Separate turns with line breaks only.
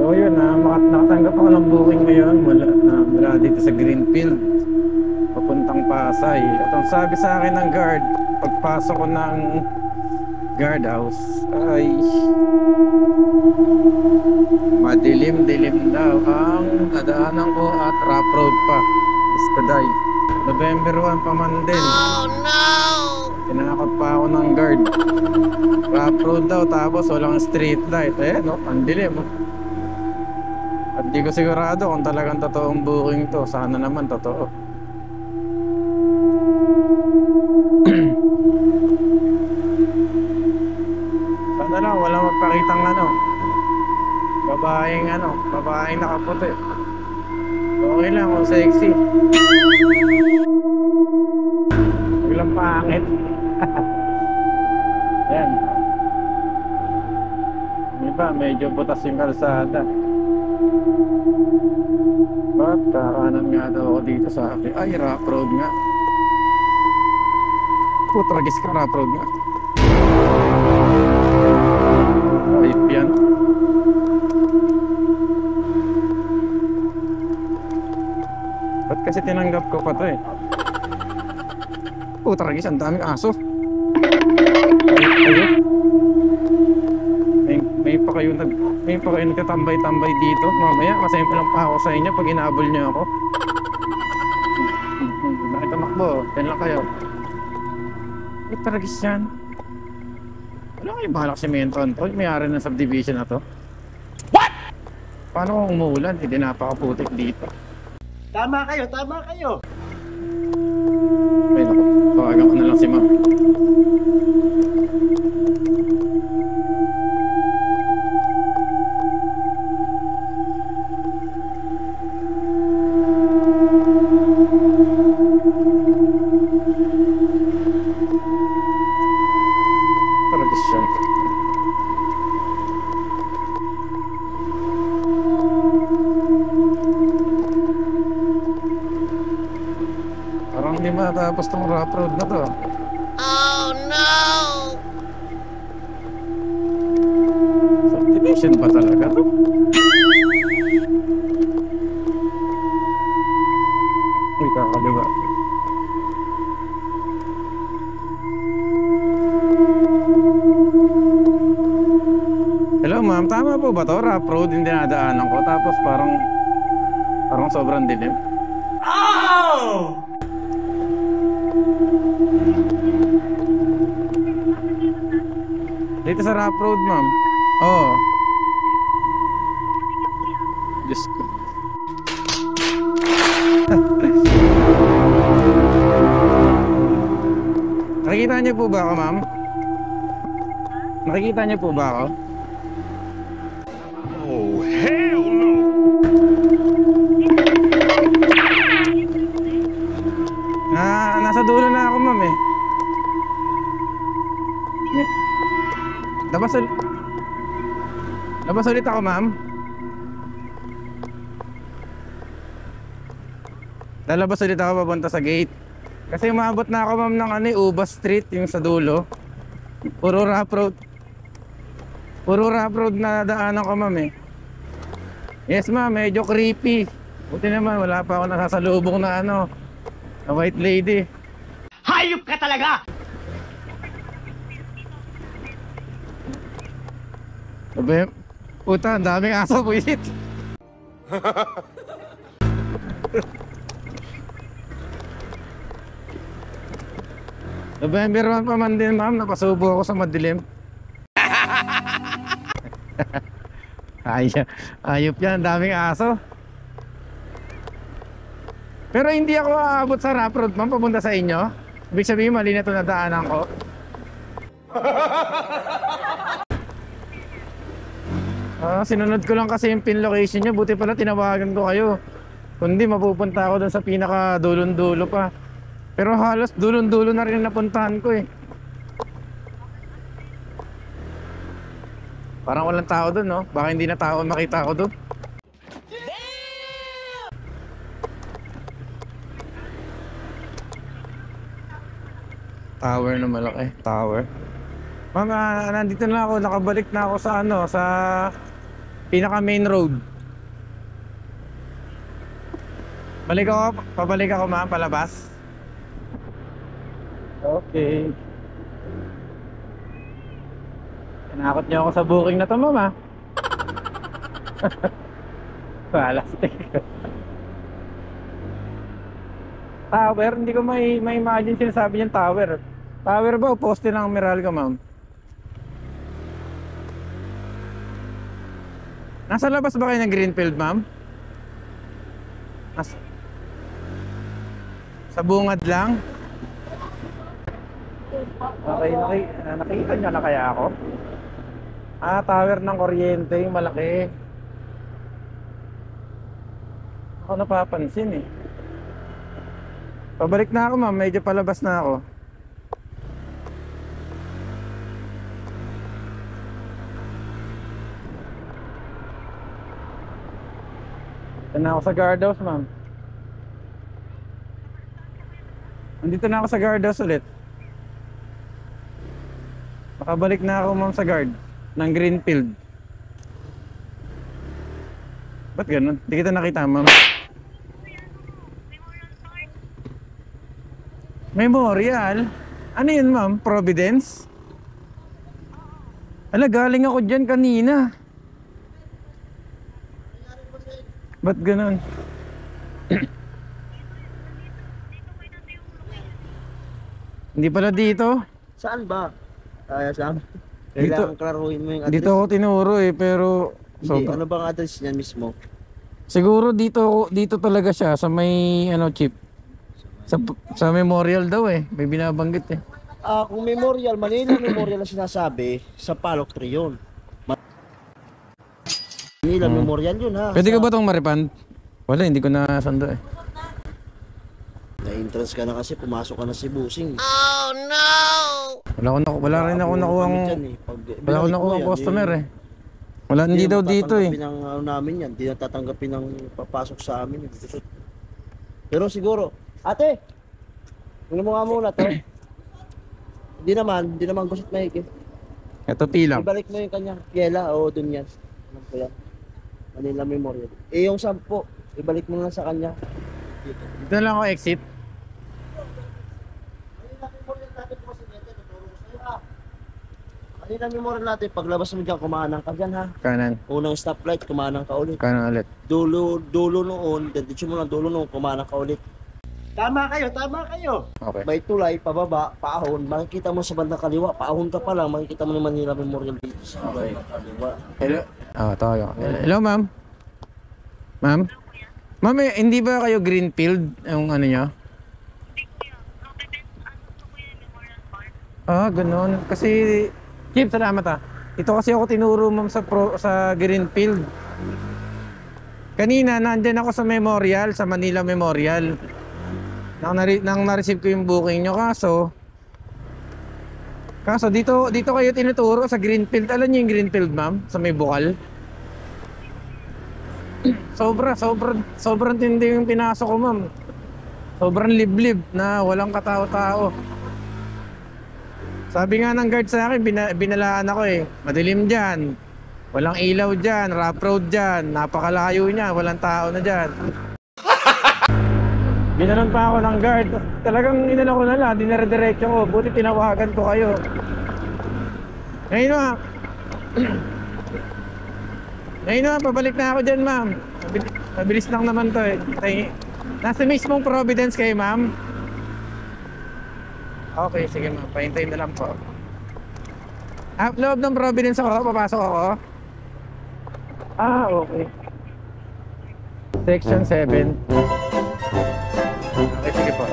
So yun, nakatanggap ako ng booking ngayon mula dito sa Greenfield papuntang Pasay. At ang sabi sa akin ng guard pagpasok ko ng guardhouse ay madilim-dilim daw ang nadaanan ko at rough road pa. Iskaday November 1 pa man din. Oh no! Tinakot pa ako ng guard. Rough road daw tapos walang street light. No, ang dilim. At di ko sigurado kung talagang totoong booking to. Sana naman totoo. Sana lang walang magpakitang babaeng nakaputi. Okay lang kung sexy. Walang pangit. Ayan. Yung iba medyo butas yung kalsada. Ba't kakanan nga daw ako dito sa akin? Ay, rough road nga. Putragis ka, rough road nga. Ayip yan. Ba't kasi tinanggap ko pa to eh? Putragis, ang daming aso. Ayip. May pa kayo nagtatambay-tambay dito. Mamaya, masayang lang pa ako sa inyo pag inaabol niyo ako. Bakit tumakbo? Yan lang kayo. Putragis yan. Wala kayo bahalak semento to. May-ari ng subdivision na to. What? Paano kung umuulan? Hindi napakaputik dito.
Tama kayo, tama kayo.
Ay naku, tawagan ko na lang si ma'am. Taragis siya. Parang hindi matapos tong rough road na to. Oh no! Subdivision ba talaga to? Uy, kakaliwa. Hello ma'am, tama po ba to? Rough road yung dinadaanan ko tapos parang sobrang dilim.
Oh!
Dito sa rough road, ma'am. Oo. Diyos ko. Nakikita niyo po ba ako, ma'am? Nakikita niyo po ba ako?
Oh, hell no!
Nasa dulo na ako, ma'am eh. Labas ulit ako, ma'am. Lalabas ulit ako papunta sa gate. Kasi umabot na ako, ma'am, ng Ubas Street, yung sa dulo. Puro rough road. Puro rough road na daanan ko, ma'am eh. Yes, ma'am, medyo creepy. Buti naman, wala pa ako nasasalubong na na white lady.
Hayop ka talaga!
Sabi, puta, ang daming aso, buisit. November 1 pa man din, ma'am, napasubo ako sa madilim. Ayop yan, daming aso. Pero hindi ako aabot sa rough road, ma'am, papunta sa inyo. Ibig sabihin, mali na ito na daanan ko. Sinunod ko lang kasi yung pin location nyo. Buti pala tinawagan ko kayo. Kundi mapupunta ako dun sa pinaka dulon-dulo pa. Pero halos dulon-dulo na rin napuntahan ko eh. Parang walang tao dun, no? Baka hindi na tao makita ako dun. Tower na malaki. Tower. Ma'am, nandito na ako. Nakabalik na ako sa Pinaka main road. Pabalik ako ma'am, palabas. Okay. Tinakot niyo ako sa booking na to ma'am ah. Palastik. Tower, hindi ko may imagine sinasabi niyang tower. Tower ba o poste ng Meralco ma'am? Nasa labas ba kayo ng Greenfield ma'am? Sa bungad lang? Okay, nakita niyo na kaya ako? Tower ng kuryente, yung malaki. Ako napapansin eh. Pabalik na ako ma'am, medyo palabas na ako. Ito na ako sa guardhouse ma'am. Nandito na ako sa guardhouse ulit. Makabalik na ako ma'am sa guard ng Greenfield. Ba't ganun? Hindi kita nakita ma'am. Memorial? Ano yun ma'am? Providence? Ala, galing ako dyan kanina. Ba't ganun? Hindi pala dito.
Saan ba? Sam?
Dito.
Kailangan klaruhin mo yung address.
Dito ako tinuro eh, pero
Hindi, ano bang address niyan mismo?
siguro dito talaga siya sa may ano chip. Sa memorial daw eh, may binabanggit eh.
Kung memorial, Manila Memorial ang sinasabi, sa Palok 3 yun. Manila Memorial yun ha.
Pwede ka ba tong maripan? Wala, hindi ko nasando eh.
Na-entrance ka na kasi, pumasok ka na si Busing.
Wala rin ako nakuhang wala akong nakuhang customer eh. Wala, hindi daw dito eh.
Ng, ano namin yan, hindi na tatanggapin ng papasok sa amin. Pero siguro, ate, ano mo nga muna to? Hindi naman gusto mahigit.
Ito pilang.
Ibalik mo yung kanyang Kiela o dun yan. Ano po yan? Manila Memorial. Eh yung 10, ibalik mo na sa kanya.
Dito na lang ako exit.
Manila Memorial natin po si Nete, tuturo ko sa'yo ha. Manila Memorial natin, paglabas mo dyan, kumanang ka dyan ha.
Kanan.
Unang stoplight, kumanang ka ulit.
Kanan ulit.
Dulo noon, deditso mo lang dulo noon, kumanang ka ulit.
Tama kayo.
Okay.
May tulay, pababa, paahon, makikita mo sa bandang kaliwa, paahon ka pa lang, makikita mo yung Manila Memorial dito sa bandang kaliwa.
Hello. Tayo. Hello ma'am. Ma'am? Ma'am, hindi ba kayo Greenfield yung ano nyo? Ganun. Kasi, Chip, salamat ah. Ito kasi ako tinuro ma'am sa Greenfield. Kanina, nandyan ako sa Memorial, sa Manila Memorial. Nang na-receive ko yung booking nyo, kaso dito kayo tinuturo sa Greenfield. Alam niyo yung Greenfield ma'am? Sa may bukal. Sobrang tindi yung pinasok ko ma'am. Sobrang liblib na walang katao-tao. Sabi nga ng guard sa akin, binalaan ako eh. Madilim dyan, walang ilaw dyan, rough road dyan, napakalayo niya, walang tao na dyan. Ginanon pa ako ng guard. Talagang inala ko na lang, dinire-diretso ko. Buti tinawagan ko kayo. Ngayon na, pabalik na ako dyan ma'am. Mabilis lang naman to eh. Nasa mismong Providence kayo ma'am? Okay, sige ma'am, pahintayin na lang po. Loob ng Providence ako, papasok ako. Okay. Section 7. Okay, sige po.